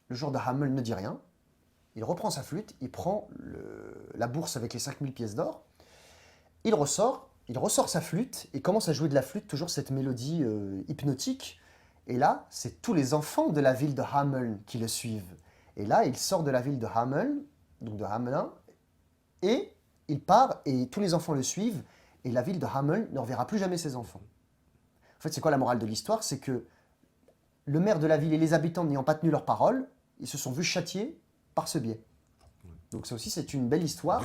le jour de Hamel, ne dit rien. Il reprend sa flûte, il prend la bourse avec les 5000 pièces d'or, il ressort sa flûte et commence à jouer de la flûte, toujours cette mélodie hypnotique. Et là, c'est tous les enfants de la ville de Hameln qui le suivent. Et là, il sort de la ville de Hameln, donc de Hamelin, et il part et tous les enfants le suivent. Et la ville de Hameln ne reverra plus jamais ses enfants. En fait, c'est quoi la morale de l'histoire? C'est que le maire de la ville et les habitants n'ayant pas tenu leur parole, ils se sont vus châtiés par ce biais. Donc ça aussi, c'est une belle histoire,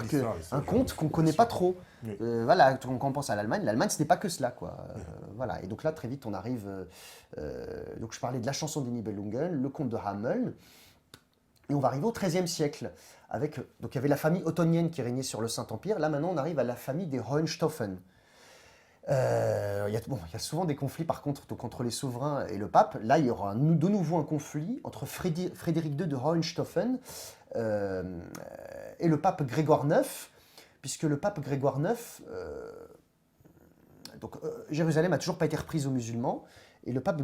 un conte qu'on ne connaît pas trop. Oui. Voilà, quand on pense à l'Allemagne ce n'est pas que cela, quoi. Voilà. Et donc là, très vite, on arrive... donc je parlais de la chanson des Nibelungen, le conte de Hameln, et on va arriver au XIIIe siècle. Donc il y avait la famille ottonienne qui régnait sur le Saint-Empire. Là, maintenant, on arrive à la famille des Hohenstaufen. Il y a souvent des conflits par contre donc, entre les souverains et le pape. Là, il y aura de nouveau un conflit entre Frédéric II de Hohenstaufen et le pape Grégoire IX, puisque le pape Grégoire IX, Jérusalem n'a toujours pas été reprise aux musulmans, et le pape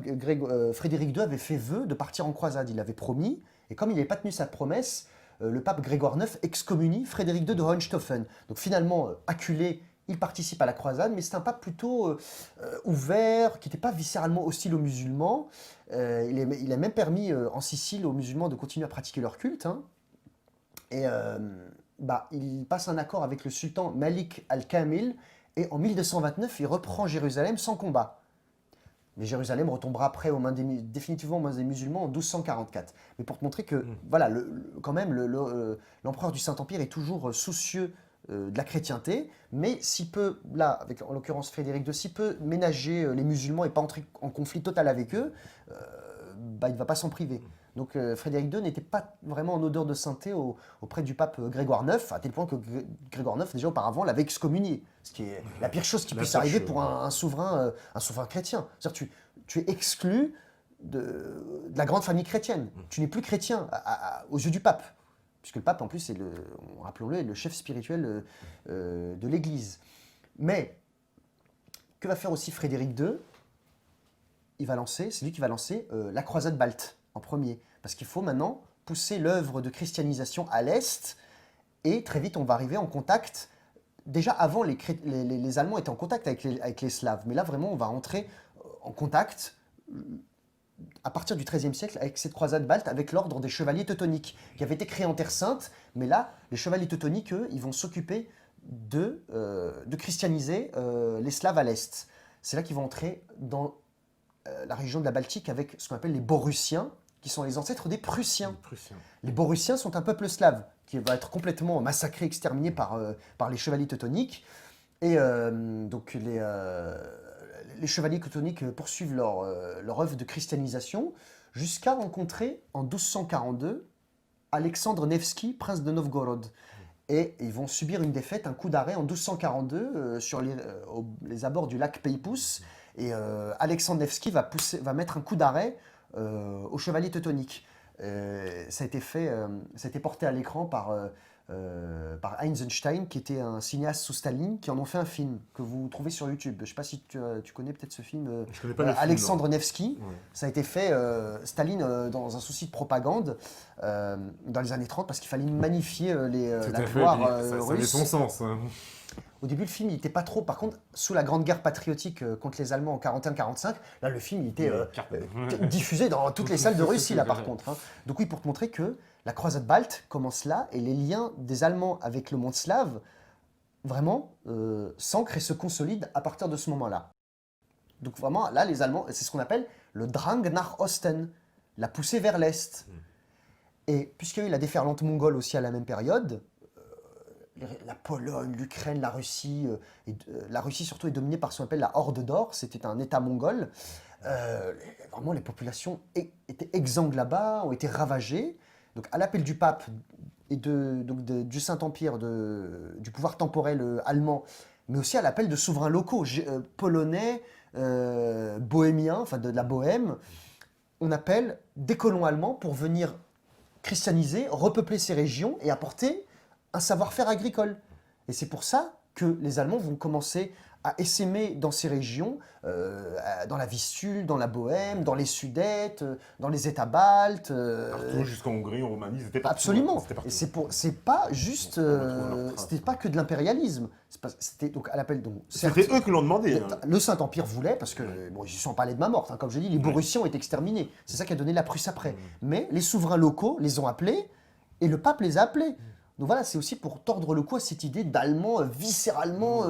Frédéric II avait fait vœu de partir en croisade. Il avait promis, et comme il n'avait pas tenu sa promesse, le pape Grégoire IX excommunie Frédéric II de Hohenstaufen. Donc finalement, acculé, il participe à la croisade, mais c'est un pape plutôt ouvert, qui n'était pas viscéralement hostile aux musulmans. Il a même permis en Sicile aux musulmans de continuer à pratiquer leur culte. Hein. Et il passe un accord avec le sultan Malik al-Kamil, et en 1229, il reprend Jérusalem sans combat. Mais Jérusalem retombera après définitivement aux mains des musulmans en 1244. Mais pour te montrer que, voilà, quand même, l'empereur du Saint-Empire est toujours soucieux de la chrétienté, mais s'il peut, là, avec en l'occurrence Frédéric II, s'il peut ménager les musulmans et pas entrer en conflit total avec eux, il ne va pas s'en priver. Donc Frédéric II n'était pas vraiment en odeur de sainteté auprès du pape Grégoire IX, à tel point que Grégoire IX, déjà auparavant, l'avait excommunié. Ce qui est la pire chose qui puisse arriver pour un souverain chrétien. C'est-à-dire que tu es exclu de la grande famille chrétienne. Tu n'es plus chrétien aux yeux du pape. Puisque le pape, en plus, rappelons-le, est le chef spirituel de l'Église. Mais, que va faire aussi Frédéric II? C'est lui qui va lancer la croisade balte en premier. Parce qu'il faut maintenant pousser l'œuvre de christianisation à l'Est, et très vite, on va arriver en contact. Déjà, avant, les Allemands étaient en contact avec les Slaves, mais là, vraiment, on va entrer en contact à partir du XIIIe siècle avec cette croisade balte, avec l'ordre des chevaliers teutoniques, qui avait été créé en Terre Sainte, mais là, les chevaliers teutoniques, eux, ils vont s'occuper de christianiser les Slaves à l'Est. C'est là qu'ils vont entrer dans la région de la Baltique avec ce qu'on appelle les Borussiens, qui sont les ancêtres des Prussiens. Les Borussiens sont un peuple slave qui va être complètement massacré, exterminé par les chevaliers teutoniques. Et donc les chevaliers teutoniques poursuivent leur œuvre de christianisation jusqu'à rencontrer en 1242 Alexandre Nevski, prince de Novgorod. Et ils vont subir une défaite, un coup d'arrêt en 1242 sur les abords du lac Peipus. Et Alexandre Nevski va mettre un coup d'arrêt aux chevaliers teutoniques. Ça a été porté à l'écran par Eisenstein, qui était un cinéaste sous Staline, qui en ont fait un film que vous trouvez sur YouTube. Je ne sais pas si tu connais peut-être ce film, Je connais pas le film, Alexandre non. Nevsky. Ouais. Ça a été fait, Staline, dans un souci de propagande, dans les années 30, parce qu'il fallait magnifier la gloire Ça avait russe. son sens. Hein. Au début, le film, il n'était pas trop. Par contre, sous la Grande Guerre patriotique contre les Allemands en 41-45, là, le film, il était diffusé dans toutes les salles de Russie, là, par contre. Hein. Donc oui, pour te montrer que la croisade balte commence là, et les liens des Allemands avec le monde slave, vraiment, s'ancrent et se consolident à partir de ce moment-là. Donc vraiment, là, les Allemands, c'est ce qu'on appelle le Drang nach Osten, la poussée vers l'Est. Et puisqu'il y a eu la déferlante mongole aussi à la même période, la Pologne, l'Ukraine, la Russie surtout est dominée par ce qu'on appelle la Horde d'Or, c'était un État mongol. Vraiment, les populations étaient exsangues là-bas, ont été ravagées. Donc à l'appel du pape et du Saint-Empire, du pouvoir temporel allemand, mais aussi à l'appel de souverains locaux, polonais, bohémiens, enfin de la Bohème, on appelle des colons allemands pour venir christianiser, repeupler ces régions et apporter un savoir-faire agricole. Et c'est pour ça que les Allemands vont commencer a essaimé dans ces régions, dans la Vistule, dans la Bohème, dans les Sudètes, dans les États baltes. Partout jusqu'en Hongrie, en Roumanie, c'était partout. Absolument. C'était partout. Et c'est pas juste, c'était pas que de l'impérialisme. C'était donc à l'appel donc. C'était eux qui l'ont demandé. Hein. Le Saint-Empire voulait, parce que, bon, ils se sont parlé de main morte, hein, comme je dis, les Borussiens ont été exterminés. C'est ça qui a donné la Prusse après. Mais les souverains locaux les ont appelés, et le pape les a appelés. Donc voilà, c'est aussi pour tordre le cou à cette idée d'Allemands viscéralement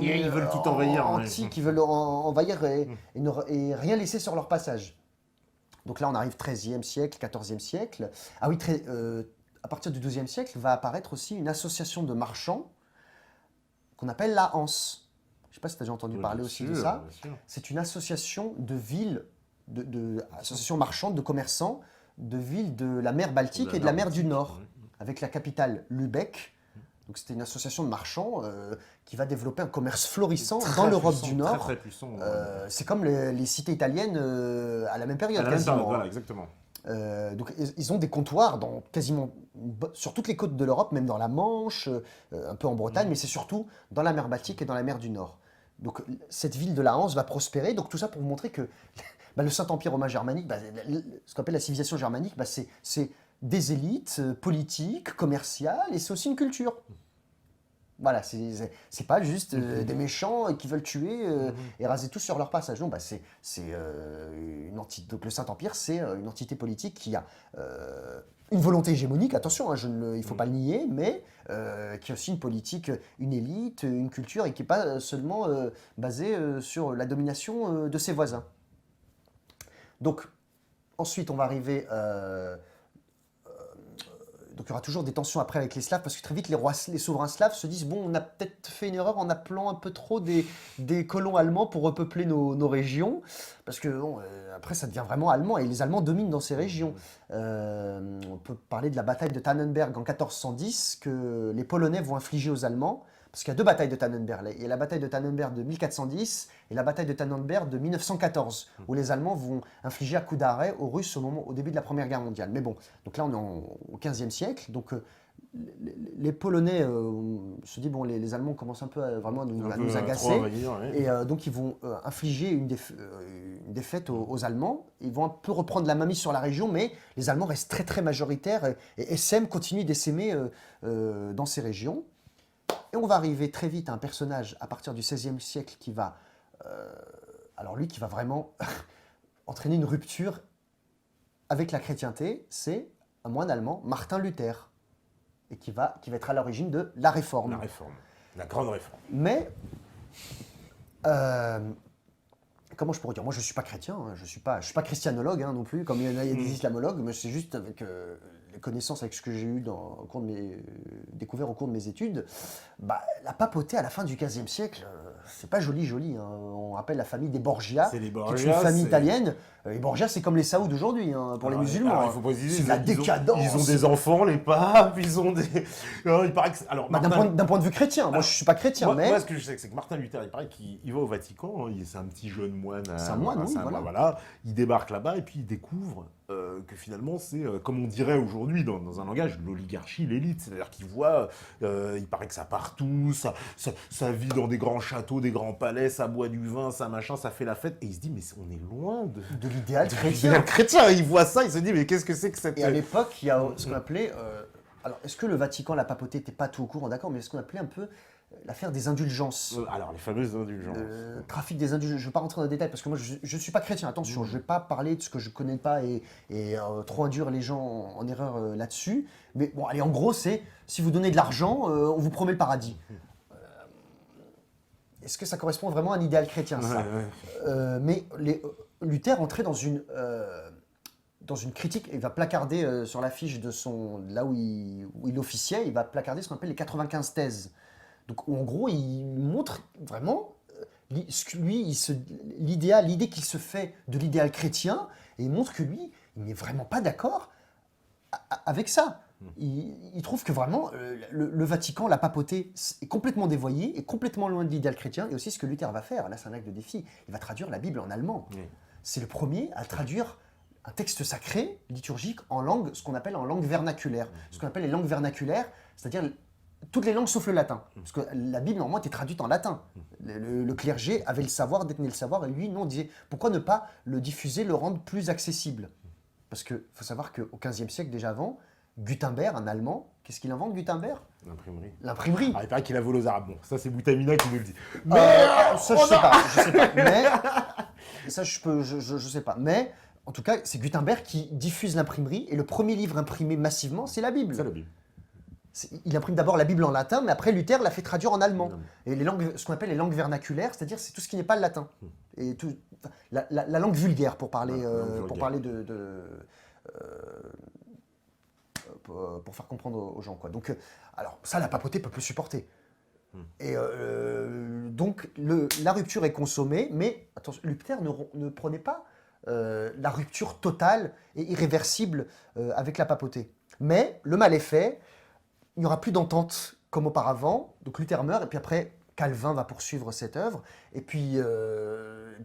ils veulent tout envahir. Qui veulent envahir et rien laisser sur leur passage. Donc là, on arrive 13e siècle, 14e siècle. Ah oui, à partir du 12e siècle, va apparaître aussi une association de marchands qu'on appelle la Hanse. Je ne sais pas si tu as déjà entendu parler aussi de ça. C'est une association de villes, association marchande de commerçants de villes de la mer Baltique et de la mer du Nord, avec la capitale Lübeck. Donc c'était une association de marchands qui va développer un commerce florissant dans l'Europe du Nord. Très, très puissant. C'est comme les cités italiennes à la même période. À la même période, voilà, exactement. Donc ils ont des comptoirs sur toutes les côtes de l'Europe, même dans la Manche, un peu en Bretagne, mais c'est surtout dans la mer Baltique et dans la mer du Nord. Donc cette ville de la Hanse va prospérer. Donc tout ça pour vous montrer que le Saint-Empire romain germanique, ce qu'on appelle la civilisation germanique, c'est des élites politiques, commerciales, et c'est aussi une culture. Voilà, c'est pas juste des méchants qui veulent tuer et raser tout sur leur passage. Non, une entité. Donc le Saint-Empire, c'est une entité politique qui a une volonté hégémonique, attention, il ne faut pas le nier, mais qui a aussi une politique, une élite, une culture, et qui n'est pas seulement basée sur la domination de ses voisins. Donc, ensuite, on va arriver... donc il y aura toujours des tensions après avec les Slaves, parce que très vite, les souverains slaves se disent « Bon, on a peut-être fait une erreur en appelant un peu trop des colons allemands pour repeupler nos régions. » Parce que, après, ça devient vraiment allemand, et les Allemands dominent dans ces régions. On peut parler de la bataille de Tannenberg en 1410, que les Polonais vont infliger aux Allemands. Parce qu'il y a deux batailles de Tannenberg. Il y a la bataille de Tannenberg de 1410 et la bataille de Tannenberg de 1914, où les Allemands vont infliger à coup d'arrêt aux Russes au début de la Première Guerre mondiale. Mais bon, donc là on est au XVe siècle, donc les Polonais se disent, bon, les Allemands commencent un peu vraiment à nous agacer, et donc ils vont infliger une défaite aux Allemands. Ils vont un peu reprendre la mainmise sur la région, mais les Allemands restent très très majoritaires, et essaiment, continuent d'essaimer dans ces régions. Et on va arriver très vite à un personnage à partir du XVIe siècle qui va, qui va vraiment entraîner une rupture avec la chrétienté. C'est un moine allemand, Martin Luther, et qui va être à l'origine de la Réforme. La Réforme, la grande Réforme. Mais, comment je pourrais dire? Moi, je ne suis pas chrétien, hein, je ne suis pas christianologue non plus, comme il y a des islamologues, mais c'est juste avec... les connaissances avec ce que j'ai eu découvert au cours de mes études, la papauté à la fin du XVe siècle, c'est pas joli. Hein. On rappelle la famille des Borgia, qui est une famille italienne. Les Borgia, c'est comme les Saouds d'aujourd'hui pour les musulmans. Il faut préciser, c'est la décadence. Ils ont des enfants, les papes, ils ont des... il paraît que... Alors, d'un point de vue chrétien, moi je suis pas chrétien, mais... Moi, ce que je sais, c'est que Martin Luther, il paraît qu'il va au Vatican, c'est un petit jeune moine. C'est un moine, oui, voilà. Il débarque là-bas et puis il découvre que finalement, c'est, comme on dirait aujourd'hui dans un langage, l'oligarchie, l'élite. C'est-à-dire qu'il voit, il paraît que ça partout, ça vit dans des grands châteaux, des grands palais, ça boit du vin, ça machin, ça fait la fête. Et il se dit, mais on est loin de l'idéal chrétien. Il voit ça, il se dit, mais qu'est-ce que c'est que cette... Et à l'époque, il y a ce qu'on appelait... alors, est-ce que le Vatican, la papauté, n'était pas tout au courant, d'accord, mais ce qu'on appelait un peu l'affaire des indulgences. Alors, les fameuses indulgences. Trafic des indulgences. Je ne vais pas rentrer dans les détails parce que moi, je ne suis pas chrétien. Attention, je ne vais pas parler de ce que je ne connais pas et trop induire les gens en erreur là-dessus. Mais bon, allez, en gros, c'est si vous donnez de l'argent, on vous promet le paradis. Est-ce que ça correspond vraiment à un idéal chrétien, ça? Mais Luther entrait dans une critique. Il va placarder sur l'affiche de là où il officiait, il va placarder ce qu'on appelle les 95 thèses. Donc, en gros, il montre vraiment l'idée qu'il se fait de l'idéal chrétien, et il montre que lui, il n'est vraiment pas d'accord avec ça. Il trouve que vraiment, le Vatican, la papauté, est complètement dévoyé, est complètement loin de l'idéal chrétien, et aussi ce que Luther va faire, là c'est un acte de défi, il va traduire la Bible en allemand. C'est le premier à traduire un texte sacré, liturgique, ce qu'on appelle en langue vernaculaire. Ce qu'on appelle les langues vernaculaires, c'est-à-dire toutes les langues sauf le latin. Parce que la Bible, normalement, était traduite en latin. Le clergé avait le savoir, détenait le savoir, et lui, non, on disait, pourquoi ne pas le diffuser, le rendre plus accessible? Parce qu'il faut savoir qu'au XVe siècle, déjà avant, Gutenberg, un Allemand, qu'est-ce qu'il invente, Gutenberg? L'imprimerie. L'imprimerie. Ah, il paraît qu'il a volé aux Arabes. Bon, ça, c'est Boutamina qui nous le dit. Ça, je sais pas. Mais ça, je sais pas. Mais en tout cas, c'est Gutenberg qui diffuse l'imprimerie, et le premier livre imprimé massivement, c'est la Bible. C'est la Bible. Il imprime d'abord la Bible en latin, mais après Luther l'a fait traduire en allemand. Et les langues, ce qu'on appelle les langues vernaculaires, c'est-à-dire c'est tout ce qui n'est pas le latin. Et la langue vulgaire pour parler, pour faire comprendre aux gens, quoi. Donc, alors ça, la papauté peut plus supporter. Et donc la rupture est consommée, mais attention, Luther ne prenait pas la rupture totale et irréversible avec la papauté. Mais le mal est fait. Il n'y aura plus d'entente comme auparavant. Donc Luther meurt, et puis après, Calvin va poursuivre cette œuvre. Et puis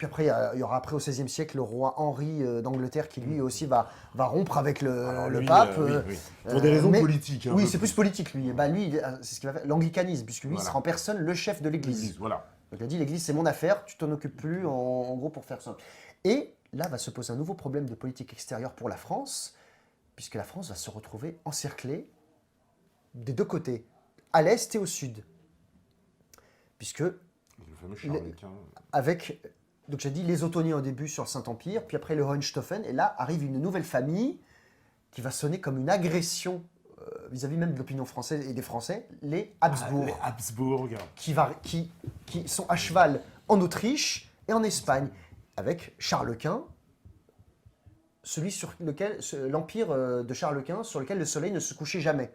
après, il y aura après au XVIe siècle le roi Henri d'Angleterre qui lui aussi va rompre avec le pape. Oui. Pour des raisons politiques. Oui, c'est plus politique lui. Lui, c'est ce qu'il va faire, l'anglicanisme, puisque lui, il sera en personne le chef de l'Église. Voilà. Donc il a dit, l'Église, c'est mon affaire, tu t'en occupes plus, en gros, pour faire ça. Et là va se poser un nouveau problème de politique extérieure pour la France, puisque la France va se retrouver encerclée des deux côtés, à l'est et au sud. Puisque, Le fameux Charles Quint. avec, donc j'ai dit les Ottoniens au début sur le Saint-Empire, puis après le Hohenstaufen, et là arrive une nouvelle famille qui va sonner comme une agression vis-à-vis même de l'opinion française et des Français, les Habsbourg. Les Habsbourg. Qui sont à cheval en Autriche et en Espagne, avec Charles Quint, l'empire de Charles Quint sur lequel le soleil ne se couchait jamais.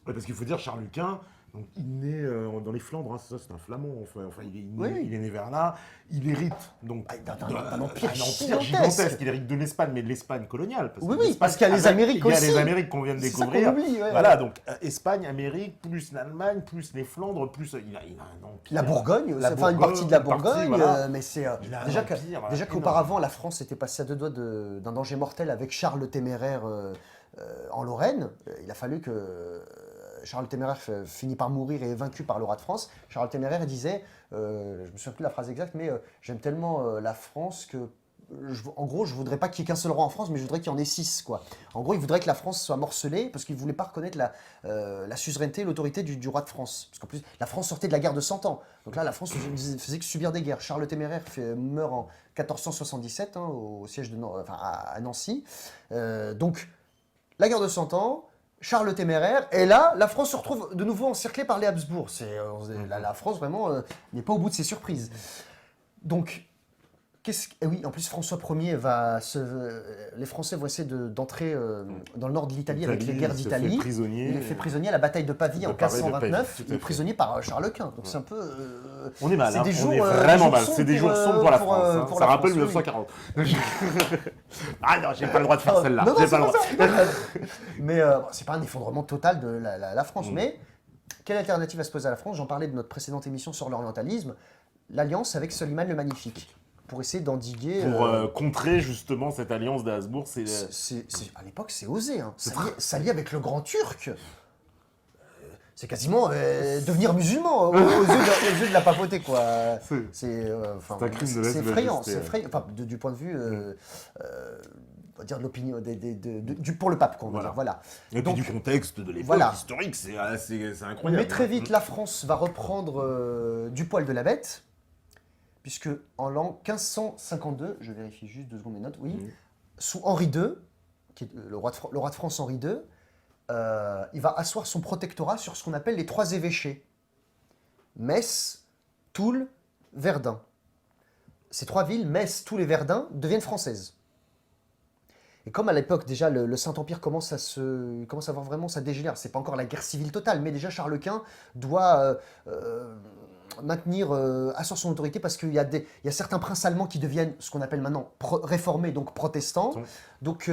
Ouais, parce qu'il faut dire, Charles Quint, donc, il naît dans les Flandres, hein, c'est un Flamand, enfin il est né vers là, il hérite donc d'un empire gigantesque, il hérite de l'Espagne, mais de l'Espagne coloniale. Parce qu'il y a les Amériques aussi. Il y a les Amériques qu'on vient de découvrir. Ça qu'on oublie, voilà, donc Espagne, Amérique, plus l'Allemagne, plus les Flandres, plus il a un empire. La Bourgogne, une partie de la Bourgogne, voilà. Mais c'est déjà qu'auparavant la France était passée à deux doigts d'un danger mortel avec Charles le Téméraire en Lorraine. Il a fallu que Charles le Téméraire finit par mourir et est vaincu par le roi de France. Charles le Téméraire disait, je me souviens plus de la phrase exacte, mais j'aime tellement la France que, en gros, je voudrais pas qu'il y ait qu'un seul roi en France, mais je voudrais qu'il y en ait 6, quoi. En gros, il voudrait que la France soit morcelée parce qu'il voulait pas reconnaître la suzeraineté et l'autorité du roi de France. Parce qu'en plus, la France sortait de la guerre de 100 ans. Donc là, la France faisait que subir des guerres. Charles le Téméraire meurt en 1477 au siège à Nancy. Donc, la guerre de 100 ans. Charles le Téméraire, et là, la France se retrouve de nouveau encerclée par les Habsbourg. La France, vraiment, n'est pas au bout de ses surprises. Donc, oui, en plus, François Ier les Français vont essayer d'entrer dans le nord de l'Italie avec les guerres d'Italie. Il est fait prisonnier à la bataille de Pavie en 1529. Il est prisonnier par Charles Quint. Donc c'est un peu... on est mal, on est vraiment mal. C'est des jours sombres pour la France. Ça rappelle 1940. Ah non, j'ai pas le droit de faire celle-là. Non, j'ai pas le droit. Mais c'est pas un effondrement total de la France. Mais quelle alternative va se poser à la France? J'en parlais de notre précédente émission sur l'orientalisme. L'alliance avec Soliman le Magnifique. Pour essayer d'endiguer... Pour contrer justement cette alliance des Habsbourg. À l'époque, c'est osé. Hein. S'allier avec le Grand Turc, c'est quasiment devenir musulman aux yeux de la papauté, quoi. C'est un crime de c'est effrayant. Enfin, du point de vue... on va dire de l'opinion pour le pape, quoi, voilà. Et puis du contexte de l'époque historique, c'est incroyable. Mais très vite, la France va reprendre du poil de la bête, puisque en l'an 1552, je vérifie juste 2 secondes mes notes, sous Henri II, qui est le roi de France Henri II, il va asseoir son protectorat sur ce qu'on appelle les 3 évêchés. Metz, Toul, Verdun. Ces 3 villes, Metz, Toul et Verdun, deviennent françaises. Et comme à l'époque, déjà, le Saint-Empire commence à avoir vraiment sa dégénère, c'est pas encore la guerre civile totale, mais déjà Charles Quint doit asseoir son autorité parce qu'il y a certains princes allemands qui deviennent ce qu'on appelle maintenant réformés, donc protestants. Donc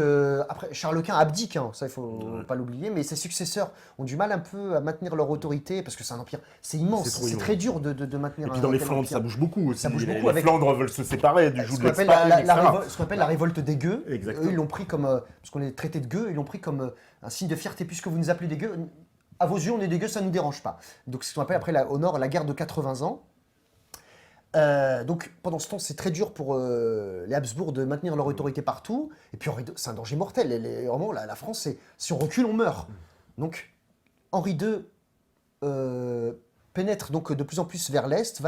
après, Charles Quint abdique, hein, ça il faut pas l'oublier, mais ses successeurs ont du mal un peu à maintenir leur autorité parce que c'est un empire, c'est immense, c'est très dur de maintenir un empire. Et puis dans les Flandres, ça bouge beaucoup aussi. Les Flandres veulent se séparer du joug de l'Espagne, ce qu'on appelle la révolte des gueux. Exactement. Eux, ils l'ont pris comme, parce qu'on est traité de gueux, ils l'ont pris comme un signe de fierté. Puisque vous nous appelez des gueux, à vos yeux, on est dégueu, ça ne nous dérange pas. Donc, c'est ce qu'on appelle après, au nord, la guerre de 80 ans. Donc, pendant ce temps, c'est très dur pour les Habsbourg de maintenir leur autorité partout. Et puis, Henri II, c'est un danger mortel. Vraiment, la France, si on recule, on meurt. Donc, Henri II pénètre donc de plus en plus vers l'est,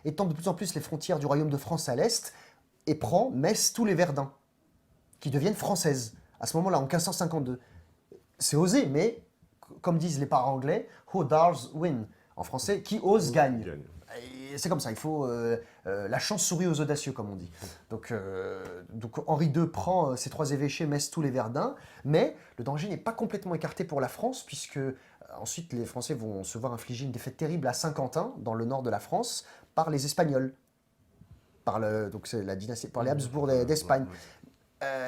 étend de plus en plus les frontières du royaume de France à l'est, et prend Metz, tous les Verdun, qui deviennent françaises, à ce moment-là, en 1552. C'est osé, mais, comme disent les parents anglais, who dares win. En français, qui ose gagne. Et c'est comme ça, il faut la chance sourit aux audacieux, comme on dit. Donc Henri II prend ces 3 évêchés, Metz, tous les Verdun, mais le danger n'est pas complètement écarté pour la France, puisque ensuite les Français vont se voir infliger une défaite terrible à Saint-Quentin, dans le nord de la France, par les Espagnols, donc c'est la dynastie, par les Habsbourg d'Espagne.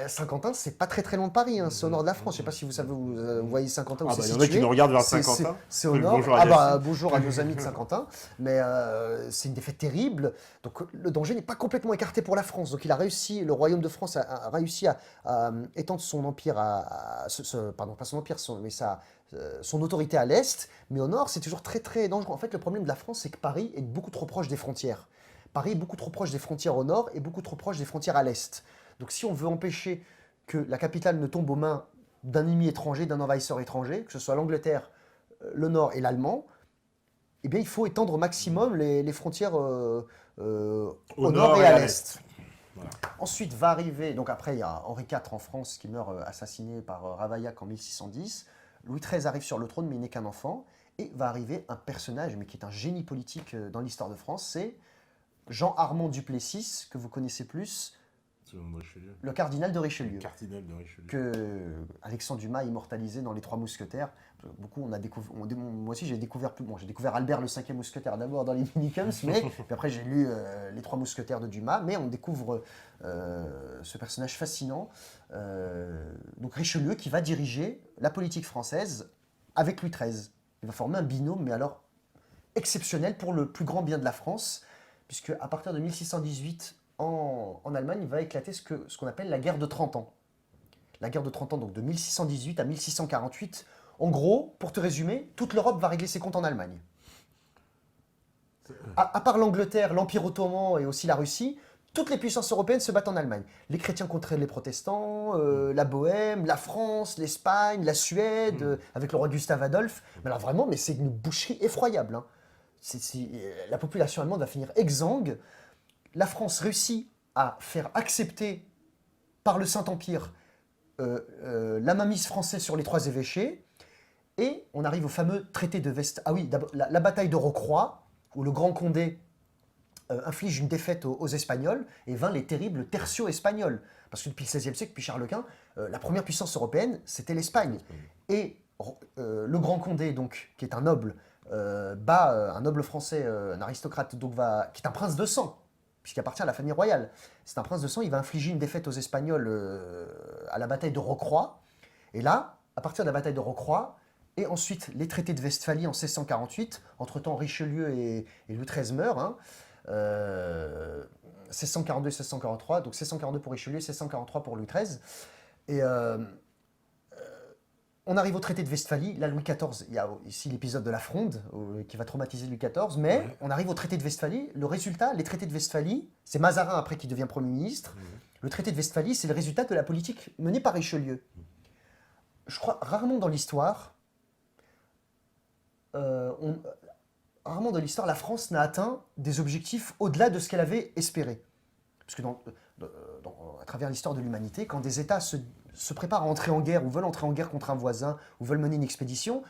Saint-Quentin, c'est pas très très loin de Paris, hein, c'est au nord de la France. Je sais pas si vous savez, vous voyez Saint-Quentin où c'est situé. Il y en a qui nous regardent vers Saint-Quentin. C'est au nord. Bonjour à nos amis de Saint-Quentin. Mais c'est une défaite terrible. Donc le danger n'est pas complètement écarté pour la France. Donc le royaume de France a réussi à étendre son empire, pardon, pas son empire, son autorité à l'est. Mais au nord, c'est toujours très très dangereux. En fait, le problème de la France, c'est que Paris est beaucoup trop proche des frontières. Paris est beaucoup trop proche des frontières au nord et beaucoup trop proche des frontières à l'est. Donc si on veut empêcher que la capitale ne tombe aux mains d'un ennemi étranger, d'un envahisseur étranger, que ce soit l'Angleterre, le Nord et l'Allemand, eh bien il faut étendre au maximum les frontières au nord et à l'est. Voilà. Ensuite va arriver, donc après il y a Henri IV en France qui meurt assassiné par Ravaillac en 1610. Louis XIII arrive sur le trône mais il n'est qu'un enfant. Et va arriver un personnage mais qui est un génie politique dans l'histoire de France, c'est Jean Armand Duplessis, que vous connaissez plus, le cardinal de Richelieu. Que Alexandre Dumas a immortalisé dans Les Trois Mousquetaires. Beaucoup, moi aussi j'ai découvert Albert le cinquième mousquetaire d'abord dans les Minicums, mais puis après j'ai lu Les Trois Mousquetaires de Dumas, mais on découvre ce personnage fascinant. Donc Richelieu qui va diriger la politique française avec Louis XIII. Il va former un binôme, mais alors exceptionnel pour le plus grand bien de la France, puisque à partir de 1618, en Allemagne, il va éclater ce qu'on appelle la guerre de 30 ans. La guerre de 30 ans, donc de 1618 à 1648. En gros, pour te résumer, toute l'Europe va régler ses comptes en Allemagne. À part l'Angleterre, l'Empire ottoman et aussi la Russie, toutes les puissances européennes se battent en Allemagne. Les chrétiens contre les protestants, la Bohème, la France, l'Espagne, la Suède, avec le roi Gustave Adolphe. Mais alors vraiment, c'est une boucherie effroyable. Hein. La population allemande va finir exsangue. La France réussit à faire accepter par le Saint-Empire la mainmise française sur les 3 évêchés, et on arrive au fameux traité de Westphalie. Ah oui, la bataille de Rocroi, où le Grand Condé inflige une défaite aux Espagnols et vainc les terribles tertiaux espagnols. Parce que depuis le XVIe siècle, depuis Charles Quint, la première puissance européenne, c'était l'Espagne. Et le Grand Condé, donc, qui est un noble, bat un noble français, un aristocrate, donc qui est un prince de sang, puisqu'il appartient à la famille royale. C'est un prince de sang, il va infliger une défaite aux Espagnols à la bataille de Rocroi. Et là, à partir de la bataille de Rocroi, et ensuite les traités de Westphalie en 1648, entre-temps Richelieu et Louis XIII meurent, hein, 1642 et 1643, donc 1642 pour Richelieu, 1643 pour Louis XIII. Et on arrive au traité de Westphalie. Là, Louis XIV, il y a ici l'épisode de la Fronde qui va traumatiser Louis XIV, mais on arrive au traité de Westphalie. Le résultat, les traités de Westphalie, c'est Mazarin après qui devient Premier ministre. Le traité de Westphalie, c'est le résultat de la politique menée par Richelieu. Je crois rarement dans l'histoire, la France n'a atteint des objectifs au-delà de ce qu'elle avait espéré. Parce que à travers l'histoire de l'humanité, quand des États se préparent à entrer en guerre ou veulent entrer en guerre contre un voisin ou veulent mener une expédition,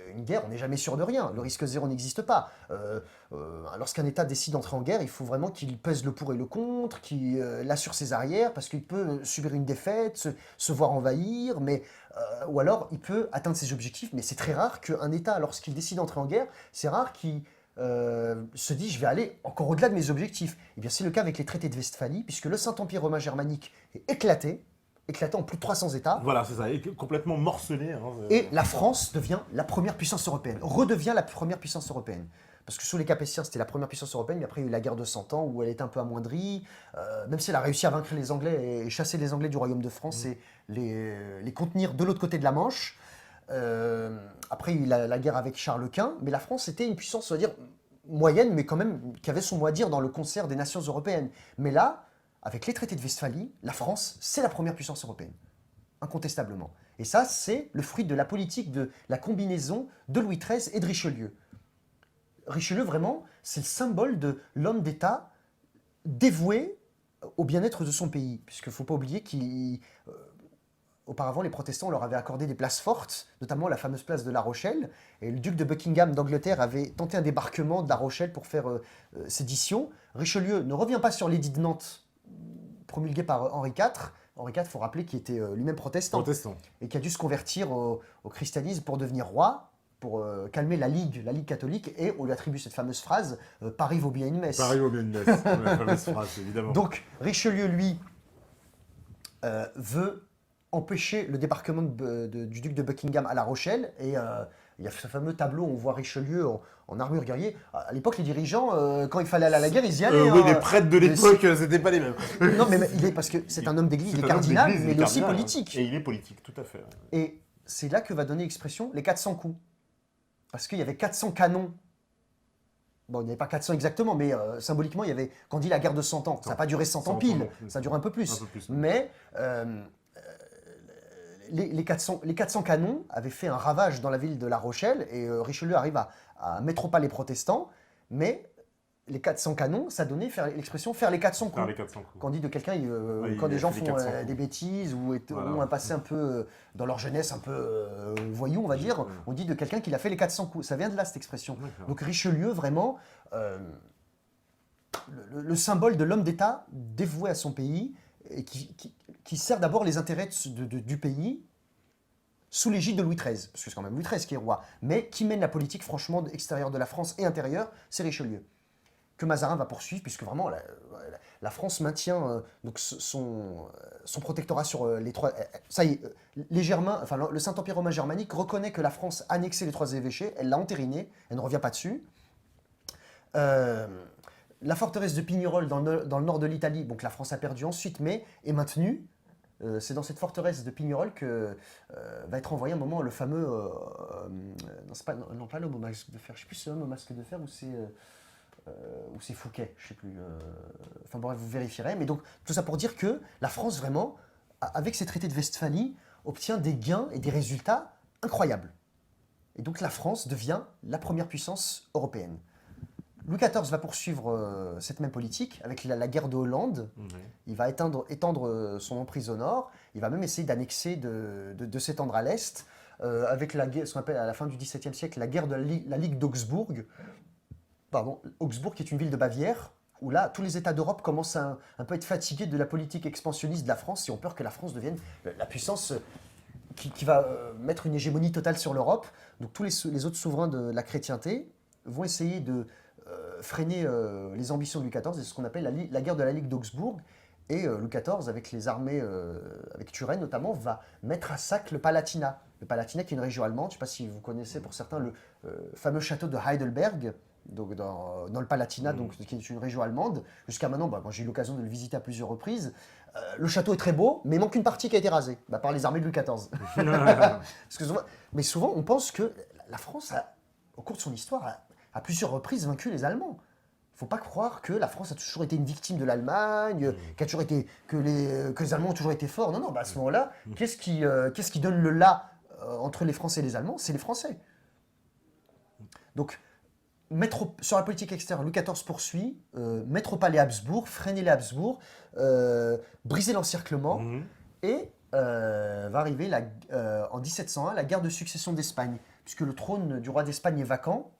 une guerre, on n'est jamais sûr de rien. Le risque zéro n'existe pas. Lorsqu'un État décide d'entrer en guerre, il faut vraiment qu'il pèse le pour et le contre, qu'il assure ses arrières, parce qu'il peut subir une défaite, se voir envahir, ou alors il peut atteindre ses objectifs. Mais c'est très rare qu'un État, lorsqu'il décide d'entrer en guerre, c'est rare qu'il se dit je vais aller encore au-delà de mes objectifs. Eh bien c'est le cas avec les traités de Westphalie, puisque le Saint-Empire romain germanique est éclaté en plus de 300 États. Voilà, c'est ça, complètement morcelé. Hein, et la France devient la première puissance européenne, redevient la première puissance européenne. Parce que sous les Capétiens, c'était la première puissance européenne, mais après il y a eu la guerre de 100 ans où elle est un peu amoindrie, même si elle a réussi à vaincre les Anglais et chasser les Anglais du royaume de France et les contenir de l'autre côté de la Manche. Après, il y a eu la guerre avec Charles Quint, mais la France était une puissance, on va dire, moyenne, mais quand même qui avait son mot à dire dans le concert des nations européennes. Mais là, avec les traités de Westphalie, la France, c'est la première puissance européenne, incontestablement. Et ça, c'est le fruit de la politique de la combinaison de Louis XIII et de Richelieu. Richelieu, vraiment, c'est le symbole de l'homme d'État dévoué au bien-être de son pays. Puisqu'il ne faut pas oublier qu'auparavant, les protestants leur avaient accordé des places fortes, notamment la fameuse place de La Rochelle. Et le duc de Buckingham d'Angleterre avait tenté un débarquement de La Rochelle pour faire sédition. Richelieu ne revient pas sur l'édit de Nantes promulgué par Henri IV. Henri IV, il faut rappeler qu'il était lui-même protestant. Et qui a dû se convertir au christianisme pour devenir roi, pour calmer la Ligue catholique, et on lui attribue cette fameuse phrase « Paris vaut bien une messe ». Paris vaut bien une messe, la fameuse phrase, évidemment. Donc Richelieu, lui, veut empêcher le débarquement du duc de Buckingham à La Rochelle, et il y a ce fameux tableau où on voit Richelieu en armure guerrier. À l'époque, les dirigeants, quand il fallait aller à la guerre, ils y allaient. Oui, les prêtres de l'époque, c'était pas les mêmes. Non, mais parce que c'est un homme d'église, il est cardinal, mais il est aussi politique. Et il est politique, tout à fait. Et c'est là que va donner expression les 400 coups. Parce qu'il y avait 400 canons. Bon, il n'y avait pas 400 exactement, mais symboliquement, il y avait, quand on dit la guerre de 100 ans, ça n'a pas duré 100 ans pile, ça dure un peu plus. Mais les 400 canons avaient fait un ravage dans la ville de La Rochelle, et Richelieu arrive à mettre au pas les protestants, mais les 400 canons, ça donnait l'expression faire les 400 coups. Quand on dit de quelqu'un, quand des gens font des bêtises ou ont un passé un peu, dans leur jeunesse, un peu voyou, on va dire, on dit de quelqu'un qu'il a fait les 400 coups. Ça vient de là, cette expression. Donc Richelieu, vraiment, le symbole de l'homme d'État dévoué à son pays, et qui sert d'abord les intérêts du pays, sous l'égide de Louis XIII, parce que c'est quand même Louis XIII qui est roi, mais qui mène la politique franchement extérieure de la France et intérieure, c'est Richelieu. Que Mazarin va poursuivre, puisque vraiment la France maintient donc son protectorat sur les trois... Ça y est, les Germains, enfin, le Saint-Empire romain germanique reconnaît que la France annexait les trois évêchés, elle l'a entériné, elle ne revient pas dessus. La forteresse de Pignerol dans le nord de l'Italie, donc la France a perdu ensuite, mais est maintenue. C'est dans cette forteresse de Pignerol que va être envoyé un moment le fameux... non, pas l'homme au masque de fer, je ne sais plus si c'est l'homme au masque de fer ou c'est Fouquet, je ne sais plus. Enfin bref, vous vérifierez. Mais donc, tout ça pour dire que la France, vraiment, avec ces traités de Westphalie, obtient des gains et des résultats incroyables. Et donc la France devient la première puissance européenne. Louis XIV va poursuivre cette même politique avec la guerre de Hollande. Il va étendre son emprise au nord. Il va même essayer d'annexer, de s'étendre à l'est, avec ce qu'on appelle à la fin du XVIIe siècle la guerre de la Ligue d'Augsbourg. Augsbourg qui est une ville de Bavière, où là, tous les États d'Europe commencent à un peu être fatigués de la politique expansionniste de la France et ont peur que la France devienne la puissance qui va mettre une hégémonie totale sur l'Europe. Donc tous les autres souverains de la chrétienté vont essayer de freiner les ambitions de Louis XIV, c'est ce qu'on appelle la guerre de la Ligue d'Augsbourg. Et Louis XIV, avec les armées, avec Turenne notamment, va mettre à sac le Palatinat. Le Palatinat qui est une région allemande, je ne sais pas si vous connaissez pour certains le fameux château de Heidelberg, donc dans le Palatinat, donc, qui est une région allemande. Jusqu'à maintenant, moi j'ai eu l'occasion de le visiter à plusieurs reprises. Le château est très beau, mais il manque une partie qui a été rasée par les armées de Louis XIV. Mais souvent, on pense que la France, au cours de son histoire, a à plusieurs reprises vaincu les Allemands. Il ne faut pas croire que la France a toujours été une victime de l'Allemagne, que les Allemands ont toujours été forts. Non, à ce moment-là, qu'est-ce qui donne le là entre les Français et les Allemands? C'est les Français. Donc, sur la politique extérieure, Louis XIV poursuit, mettre au pas les Habsbourg, freiner les Habsbourg, briser l'encerclement, et va arriver en 1701 la guerre de succession d'Espagne, puisque le trône du roi d'Espagne est vacant.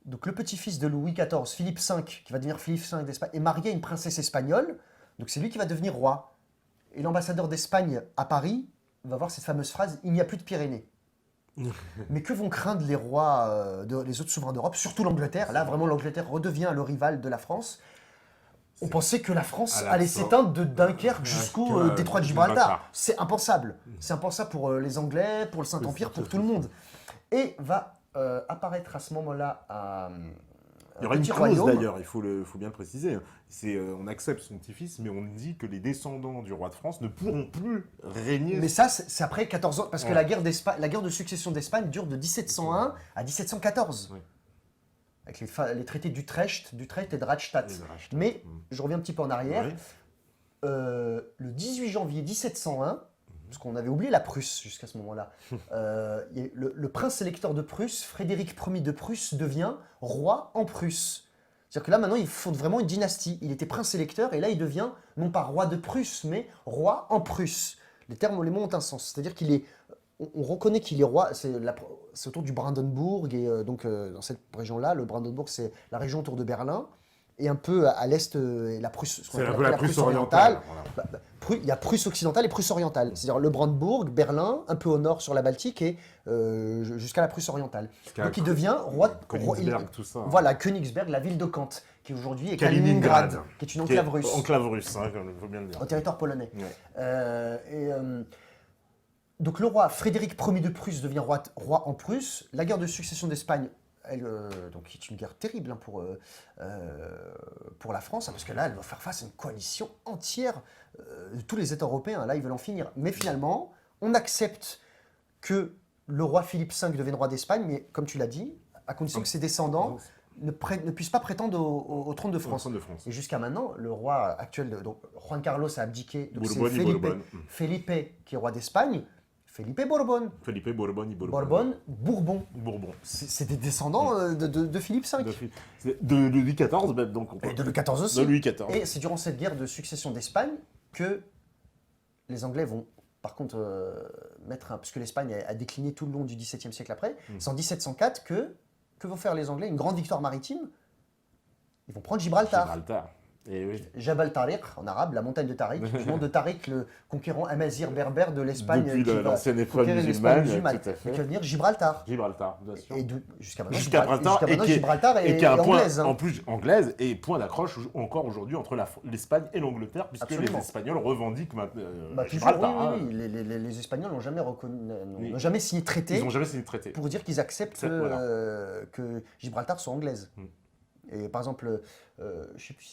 Donc le petit-fils de Louis XIV, Philippe V, qui va devenir Philippe V d'Espagne, est marié à une princesse espagnole, donc c'est lui qui va devenir roi. Et l'ambassadeur d'Espagne à Paris va voir cette fameuse phrase « Il n'y a plus de Pyrénées ». Mais que vont craindre les rois, les autres souverains d'Europe, surtout l'Angleterre? Là, vraiment, l'Angleterre redevient le rival de la France. On pensait que la France allait s'éteindre de Dunkerque jusqu'au détroit de Gibraltar. C'est impensable. C'est impensable pour les Anglais, pour le Saint-Empire, pour tout le monde. Et va apparaître à ce moment-là Il y aura une petit clause royaume. d'ailleurs, il faut bien le préciser. On accepte son petit-fils, mais on dit que les descendants du roi de France ne pourront plus régner. Mais ça, c'est après 14 ans, parce que Ouais. la guerre de succession d'Espagne dure de 1701 à 1714. Ouais. Avec les traités d'Utrecht et de Radstadt. Les Rachetats. Mais je reviens un petit peu en arrière. Ouais. Le 18 janvier 1701, parce qu'on avait oublié la Prusse jusqu'à ce moment-là, il y a le prince électeur de Prusse, Frédéric Ier de Prusse, devient roi en Prusse. C'est-à-dire que là, maintenant, il fonde vraiment une dynastie. Il était prince électeur et là, il devient non pas roi de Prusse, mais roi en Prusse. Les mots ont un sens. C'est-à-dire qu'il est. On reconnaît qu'il est roi. C'est autour du Brandenburg et dans cette région-là, le Brandenburg, c'est la région autour de Berlin. Et un peu à l'est, la Prusse, ce qu'on C'est un appelle peu la Prusse orientale. Voilà. Il y a Prusse occidentale et Prusse orientale. C'est-à-dire le Brandebourg, Berlin, un peu au nord sur la Baltique et jusqu'à la Prusse orientale. Jusqu'à Donc il devient roi. Königsberg, tout ça. Voilà, Königsberg, la ville de Kant, qui aujourd'hui est Kaliningrad, Kaliningrad, qui est une enclave russe, Enclave russe, hein, il faut bien le dire. au territoire polonais. Ouais. Donc le roi Frédéric Ier de Prusse devient roi en Prusse. La guerre de succession d'Espagne, donc est une guerre terrible pour la France, hein, parce que là, elle va faire face à une coalition entière de tous les États européens. Là, ils veulent en finir. Mais finalement, on accepte que le roi Philippe V devienne roi d'Espagne, mais comme tu l'as dit, à condition que ses descendants ne puissent pas prétendre au trône de France. Et jusqu'à maintenant, le roi actuel, donc Juan Carlos a abdiqué, donc c'est Felipe qui est roi d'Espagne, Felipe Bourbon. Felipe Bourbon. Bourbon. C'est des descendants de Philippe V. De Louis XIV, même, donc. Et de Louis XIV aussi. De Louis XIV. Et c'est durant cette guerre de succession d'Espagne que les Anglais vont, par contre, puisque l'Espagne a décliné tout le long du XVIIe siècle après, c'est en 1704 que vont faire les Anglais? Une grande victoire maritime. Ils vont prendre Gibraltar. Et oui. Jabal Tariq, en arabe, la montagne de Tariq, du nom de Tariq, le conquérant amazir berbère de l'Espagne. Depuis l'ancienne époque musulmane, tout à fait. Et qui va devenir Gibraltar. Gibraltar, bien sûr. Et jusqu'à maintenant, Gibraltar est qui a un point, anglaise. en plus anglaise, et point d'accroche encore aujourd'hui entre l'Espagne et l'Angleterre, puisque Absolument. les Espagnols revendiquent Toujours, Gibraltar. oui. Les Espagnols n'ont jamais reconnu, n'ont jamais signé de traité. Ils n'ont jamais signé de traité. Pour dire qu'ils acceptent que Gibraltar soit anglaise. Et par exemple, je ne sais plus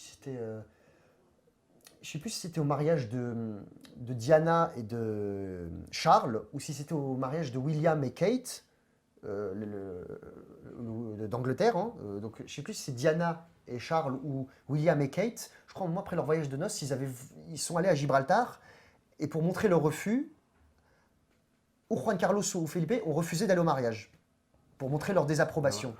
si c'était au mariage de Diana et de Charles, ou si c'était au mariage de William et Kate, d'Angleterre. Hein. Donc je ne sais plus si c'est Diana et Charles ou William et Kate. Je crois, moi, après leur voyage de noces, ils sont allés à Gibraltar, et pour montrer leur refus, ou Juan Carlos ou Felipe ont refusé d'aller au mariage, pour montrer leur désapprobation.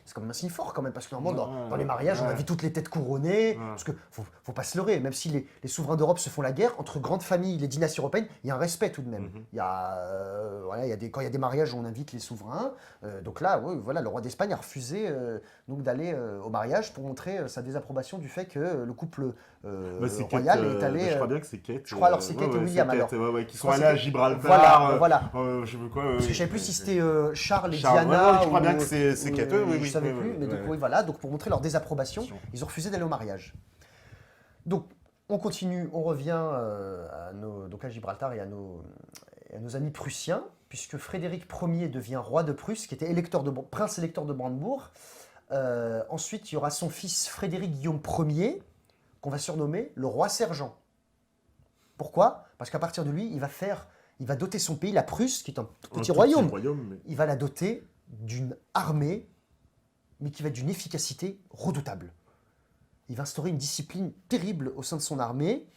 C'est quand même un signe fort quand même, parce que normalement dans les mariages, on a vu toutes les têtes couronnées, parce que faut pas se leurrer, même si les souverains d'Europe se font la guerre, entre grandes familles, les dynasties européennes, il y a un respect tout de même. Il y a, quand il y a des mariages où on invite les souverains, donc là, le roi d'Espagne a refusé donc d'aller au mariage pour montrer sa désapprobation du fait que le couple royal est allé... je crois bien que c'est Kate. Je crois alors c'est Kate et William alors. Qui sont allés à Gibraltar. Voilà. Je sais pas quoi. Parce que je ne savais plus si c'était Charles et Diana. Je crois bien que c'est Kate. Je ne savais plus, mais donc pour montrer leur désapprobation, ils ont refusé d'aller au mariage. Donc on continue, on revient à Gibraltar et à nos amis prussiens, puisque Frédéric Ier devient roi de Prusse, qui était prince électeur de Brandebourg. Ensuite, il y aura son fils Frédéric Guillaume Ier, qu'on va surnommer le roi sergent. Pourquoi? Parce qu'à partir de lui, il va doter son pays, la Prusse, qui est un tout petit royaume. Il va la doter d'une armée, mais qui va être d'une efficacité redoutable. Il va instaurer une discipline terrible au sein de son armée,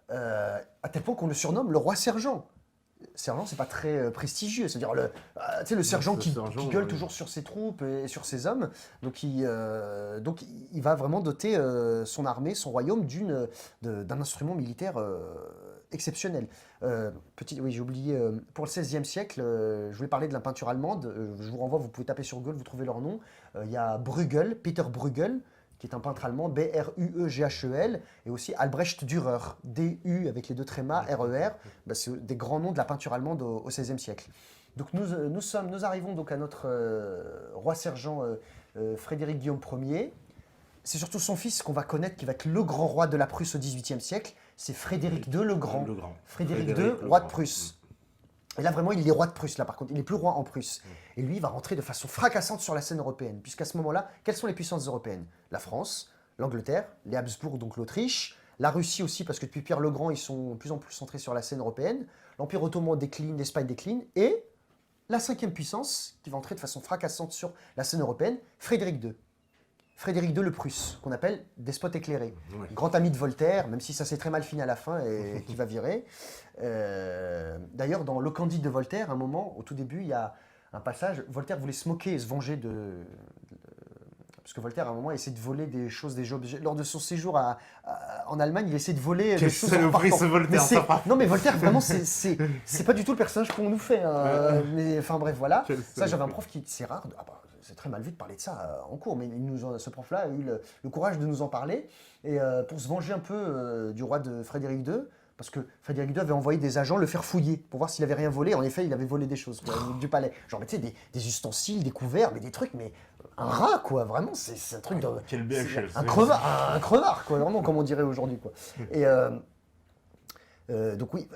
à tel point qu'on le surnomme le roi sergent. Sergent, c'est pas très prestigieux, c'est-à-dire le sergent qui gueule toujours sur ses troupes et sur ses hommes. Donc il va vraiment doter son armée, son royaume d'un instrument militaire exceptionnel. J'ai oublié, pour le XVIe siècle, je voulais parler de la peinture allemande. Je vous renvoie, vous pouvez taper sur Google, vous trouvez leur nom. Il y a Bruegel, Peter Bruegel, qui est un peintre allemand, Brueghel, et aussi Albrecht Dürer, D-U avec les deux trémas, R-E-R. C'est des grands noms de la peinture allemande au XVIe siècle. Donc nous arrivons donc à notre roi sergent Frédéric Guillaume Ier. C'est surtout son fils qu'on va connaître, qui va être le grand roi de la Prusse au XVIIIe siècle. C'est Frédéric II le Grand. Frédéric II, roi de Prusse. Et là, vraiment, il est roi de Prusse, là, par contre. Il n'est plus roi en Prusse. Et lui, il va rentrer de façon fracassante sur la scène européenne. Puisqu'à ce moment-là, quelles sont les puissances européennes? La France, l'Angleterre, les Habsbourg, donc l'Autriche, la Russie aussi, parce que depuis Pierre le Grand, ils sont de plus en plus centrés sur la scène européenne. L'Empire ottoman décline, l'Espagne décline. Et la cinquième puissance, qui va entrer de façon fracassante sur la scène européenne, Frédéric II. Frédéric II le Prusse, qu'on appelle despote éclairé. Ouais. Grand ami de Voltaire, même si ça s'est très mal fini à la fin et qui va virer. D'ailleurs, dans Le Candide de Voltaire, à un moment, au tout début, il y a un passage, Voltaire voulait se moquer et se venger parce que Voltaire, à un moment, essayait de voler des choses, des objets. Lors de son séjour en Allemagne, il essayait de voler Quel des choses en saloperie partant. ce Voltaire, Mais ça frappe. non, mais Voltaire, vraiment, c'est pas du tout le personnage qu'on nous fait. Hein. Mais enfin, bref, voilà. Quel Ça, j'avais un saloperie. prof qui, c'est rare, c'est très mal vu de parler de ça en cours, mais ce prof-là a eu le courage de nous en parler, et pour se venger un peu du roi de Frédéric II, parce que Frédéric II avait envoyé des agents le faire fouiller, pour voir s'il avait rien volé. En effet, il avait volé des choses, quoi, du palais. Genre, mais tu sais, des ustensiles, des couverts, mais des trucs, mais un rat, quoi, vraiment, c'est un truc de... Quel BHL. Un crevard, quoi, vraiment, comme on dirait aujourd'hui, quoi. Et donc oui,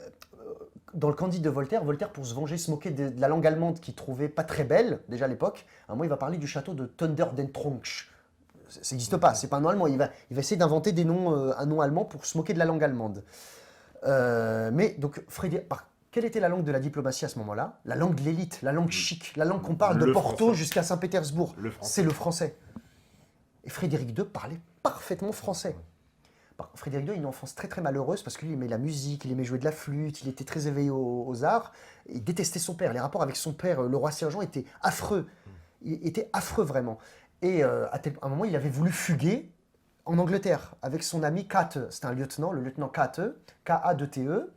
dans le Candide de Voltaire, Voltaire, pour se venger, se moquer de la langue allemande qu'il trouvait pas très belle, déjà à l'époque, à un moment, il va parler du château de Thunderdentronckh. Ça n'existe pas, c'est pas un nom allemand. Il va essayer d'inventer des noms, un nom allemand pour se moquer de la langue allemande. Mais donc, quelle était la langue de la diplomatie à ce moment-là? La langue de l'élite, la langue chic, la langue qu'on parle de Le Porto français. jusqu'à Saint-Pétersbourg. Le français. C'est le français. Et Frédéric II parlait parfaitement français. Frédéric II a une enfance très très malheureuse parce qu'il aimait la musique, il aimait jouer de la flûte, il était très éveillé aux arts. Il détestait son père. Les rapports avec son père, le roi Sergent, étaient affreux. Il était affreux vraiment. Et à un moment, il avait voulu fuguer en Angleterre avec son ami Cate. C'était un lieutenant, le lieutenant Cate, K-A-2-T-E.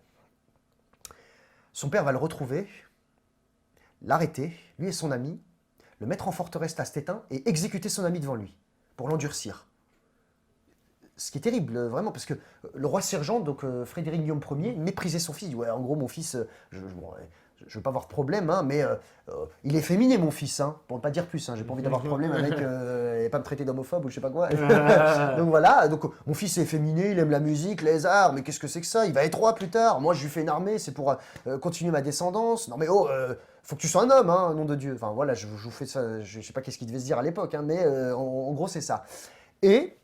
Son père va le retrouver, l'arrêter, lui et son ami, le mettre en forteresse à Stettin et exécuter son ami devant lui pour l'endurcir. Ce qui est terrible, vraiment, parce que le roi Sergent, donc Frédéric Guillaume Ier, méprisait son fils. Ouais, en gros, mon fils, je veux pas avoir de problème, hein, mais il est féminé, mon fils, hein, pour ne pas dire plus. Hein, j'ai pas envie d'avoir de problème avec, et pas me traiter d'homophobe ou je sais pas quoi. Donc voilà, donc mon fils est féminé, il aime la musique, les arts, mais qu'est-ce que c'est que ça? Il va être roi plus tard. Moi, je lui fais une armée, c'est pour continuer ma descendance. Non mais oh, faut que tu sois un homme, hein, nom de Dieu. Enfin voilà, je vous fais ça, je sais pas qu'est-ce qu'il devait se dire à l'époque, hein, mais en gros, c'est ça. Et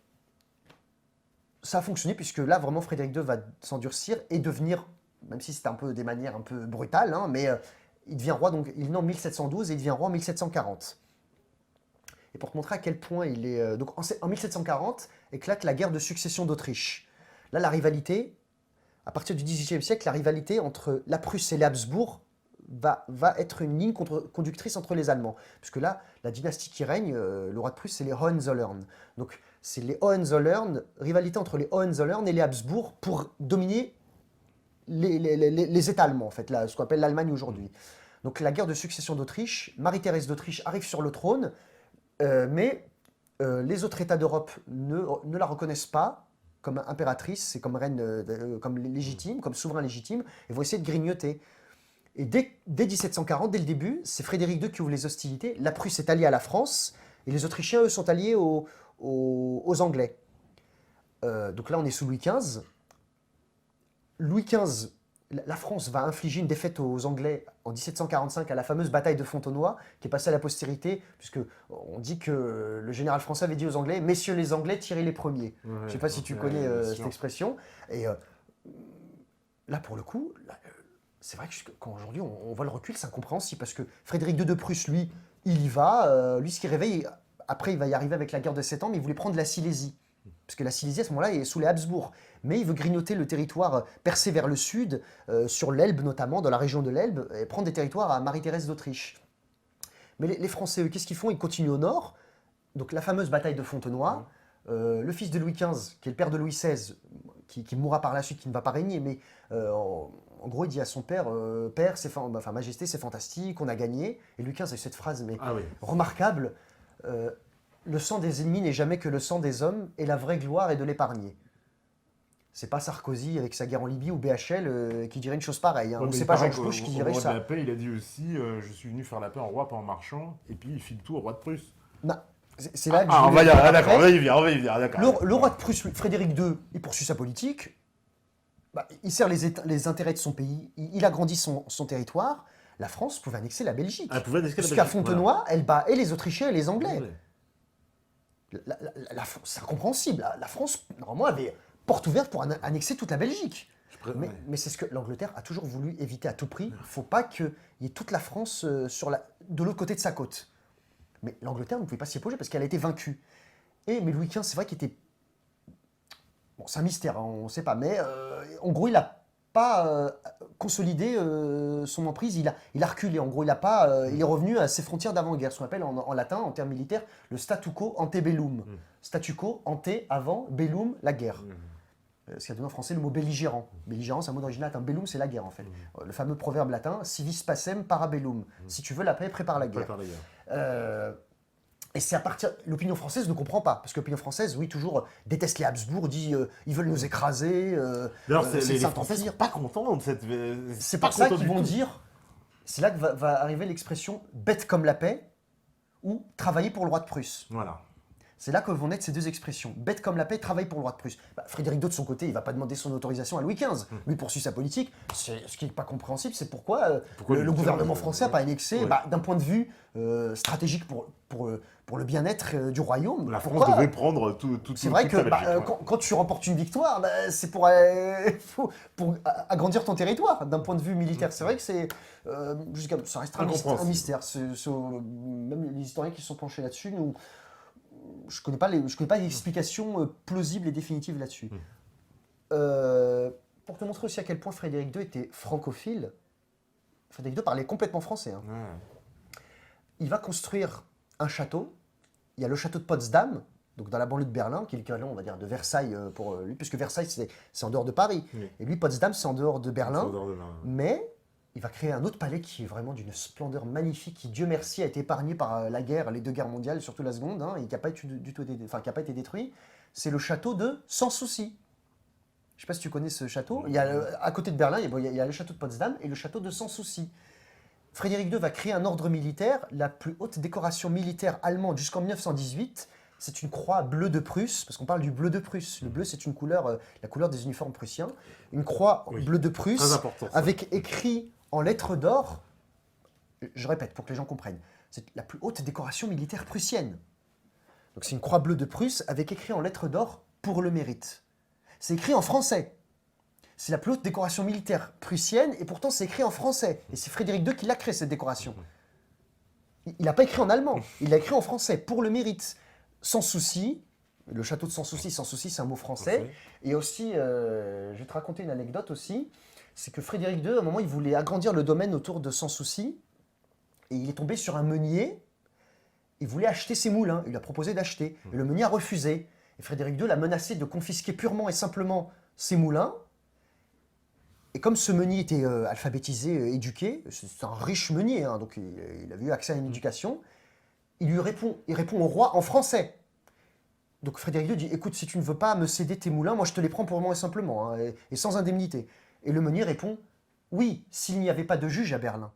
ça a fonctionné puisque là, vraiment, Frédéric II va s'endurcir et devenir, même si c'était un peu des manières un peu brutales, hein, mais il devient roi, donc il est né en 1712 et il devient roi en 1740. Et pour te montrer à quel point il est... donc en 1740 éclate la guerre de succession d'Autriche. Là, la rivalité, à partir du XVIIIe siècle, la rivalité entre la Prusse et les Habsbourg va être une ligne conductrice entre les Allemands. Puisque là, la dynastie qui règne, le roi de Prusse, c'est les Hohenzollern. Donc c'est les Hohenzollern, rivalité entre les Hohenzollern et les Habsbourg pour dominer les États allemands, en fait, là, ce qu'on appelle l'Allemagne aujourd'hui. Donc la guerre de succession d'Autriche, Marie-Thérèse d'Autriche arrive sur le trône, mais les autres États d'Europe ne la reconnaissent pas comme impératrice et comme reine, comme légitime, comme souverain légitime, et vont essayer de grignoter. Et dès 1740, dès le début, c'est Frédéric II qui ouvre les hostilités. La Prusse est alliée à la France, et les Autrichiens, eux, sont alliés aux Anglais. Donc là, on est sous Louis XV. Louis XV, la France va infliger une défaite aux Anglais en 1745 à la fameuse bataille de Fontenoy, qui est passée à la postérité, puisque on dit que le général français avait dit aux Anglais « Messieurs les Anglais, tirez les premiers ». Je ne sais pas si tu connais cette expression. Et là, pour le coup, c'est vrai que quand aujourd'hui on voit le recul, c'est incompréhensible, parce que Frédéric II de Prusse, lui, il y va. Lui, ce qui réveille, après, il va y arriver avec la guerre de 7 ans, mais il voulait prendre la Silésie. Parce que la Silésie, à ce moment-là, est sous les Habsbourg. Mais il veut grignoter le territoire percé vers le sud, sur l'Elbe notamment, dans la région de l'Elbe, et prendre des territoires à Marie-Thérèse d'Autriche. Mais les Français, eux, qu'est-ce qu'ils font? Ils continuent au nord. Donc la fameuse bataille de Fontenoy. Le fils de Louis XV, qui est le père de Louis XVI, qui mourra par la suite, qui ne va pas régner, mais en gros, il dit à son père, Père, Majesté, c'est fantastique, on a gagné. Et Louis XV a eu cette phrase, mais remarquable. Le sang des ennemis n'est jamais que le sang des hommes, et la vraie gloire est de l'épargner. C'est pas Sarkozy avec sa guerre en Libye ou BHL qui dirait une chose pareille. Hein. Ou c'est pas George Bush qui dirait ça. Au roi de la paix, il a dit aussi je suis venu faire la paix en roi, pas en marchand, et puis il file tout au roi de Prusse. Non, c'est là que on va y arriver, d'accord, on va y venir, d'accord. Le roi de Prusse, Frédéric II, il poursuit sa politique. il sert les intérêts de son pays, il agrandit son territoire. La France pouvait annexer la Belgique. Elle pouvait annexer la Jusqu'à Belgique, Fontenoy, elle bat et les Autrichiens et les Anglais. voilà. C'est incompréhensible. La France, normalement, avait porte ouverte pour annexer toute la Belgique. Ouais. Mais c'est ce que l'Angleterre a toujours voulu éviter à tout prix. Il ne faut pas qu'il y ait toute la France de l'autre côté de sa côte. Mais l'Angleterre ne pouvait pas s'y opposer parce qu'elle a été vaincue. Mais Louis XV, c'est vrai qu'il était... Bon, c'est un mystère, hein, on ne sait pas. Mais en gros, il n'a pas consolidé son emprise. Il a reculé. En gros, il est revenu à ses frontières d'avant-guerre, ce qu'on appelle en latin, en termes militaires, le statu quo ante bellum. Statu quo ante, avant, bellum, la guerre. Ce qui a donné en français le mot belligérant. Belligérant, c'est un mot d'origine latin. Bellum, c'est la guerre, en fait. Le fameux proverbe latin, si vis pacem, para bellum. Si tu veux la paix, prépare la guerre. Et c'est à partir... L'opinion française ne comprend pas. Parce que l'opinion française, oui, toujours déteste les Habsbourg, dit ils veulent nous écraser. D'ailleurs, c'est les Français ne sont pas contents de cette... C'est pour ça qu'ils vont dire... C'est là que va arriver l'expression « bête comme la paix » ou « travailler pour le roi de Prusse ». Voilà. C'est là que vont naître ces deux expressions. Bête comme la paix, travaille pour le roi de Prusse. Frédéric II, de son côté, il ne va pas demander son autorisation à Louis XV. Lui poursuit sa politique. Ce qui n'est pas compréhensible, c'est pourquoi le gouvernement français n'a pas annexé, d'un point de vue stratégique pour le bien-être du royaume. La France devait prendre tout C'est vrai que toute la Belgique, quand tu remportes une victoire, c'est pour agrandir ton territoire, d'un point de vue militaire. C'est vrai que ça reste un mystère. Même les historiens qui se sont penchés là-dessus, je ne connais pas d'explication plausible et définitive là-dessus. Pour te montrer aussi à quel point Frédéric II était francophile, Frédéric II parlait complètement français. Hein. Il va construire un château. Il y a le château de Potsdam, donc dans la banlieue de Berlin, qui est l'équivalent, on va dire, de Versailles pour lui, puisque Versailles, c'est en dehors de Paris. Et lui, Potsdam, c'est en dehors de Berlin. Mais il va créer un autre palais qui est vraiment d'une splendeur magnifique, qui, Dieu merci, a été épargné par la guerre, les deux guerres mondiales, surtout la seconde, et qui n'a pas, été détruit. C'est le château de Sans Souci. Je ne sais pas si tu connais ce château. Il y a, à côté de Berlin, il y a le château de Potsdam et le château de Sans Souci. Frédéric II va créer un ordre militaire, la plus haute décoration militaire allemande jusqu'en 1918. C'est une croix bleue de Prusse, parce qu'on parle du bleu de Prusse. Le bleu, c'est une couleur, la couleur des uniformes prussiens. Une croix bleue de Prusse, avec écrit en lettres d'or, je répète pour que les gens comprennent, c'est la plus haute décoration militaire prussienne. Donc c'est une croix bleue de Prusse avec écrit en lettres d'or pour le mérite. C'est écrit en français. C'est la plus haute décoration militaire prussienne et pourtant c'est écrit en français. Et c'est Frédéric II qui l'a créé cette décoration. Il n'a pas écrit en allemand, il l'a écrit en français pour le mérite. Sans Souci, le château de Sans Souci c'est un mot français. Et aussi, je vais te raconter une anecdote aussi. C'est que Frédéric II, à un moment, il voulait agrandir le domaine autour de Sans Souci. Et il est tombé sur un meunier. Il voulait acheter ses moulins. Il lui a proposé d'acheter. Et le meunier a refusé. Et Frédéric II l'a menacé de confisquer purement et simplement ses moulins. Et comme ce meunier était alphabétisé, éduqué, c'est un riche meunier, hein, donc il avait eu accès à une éducation, il répond au roi en français. Donc Frédéric II dit « Écoute, si tu ne veux pas me céder tes moulins, moi je te les prends purement et simplement, hein, et sans indemnité. » Et le meunier répond « Oui, s'il n'y avait pas de juge à Berlin. »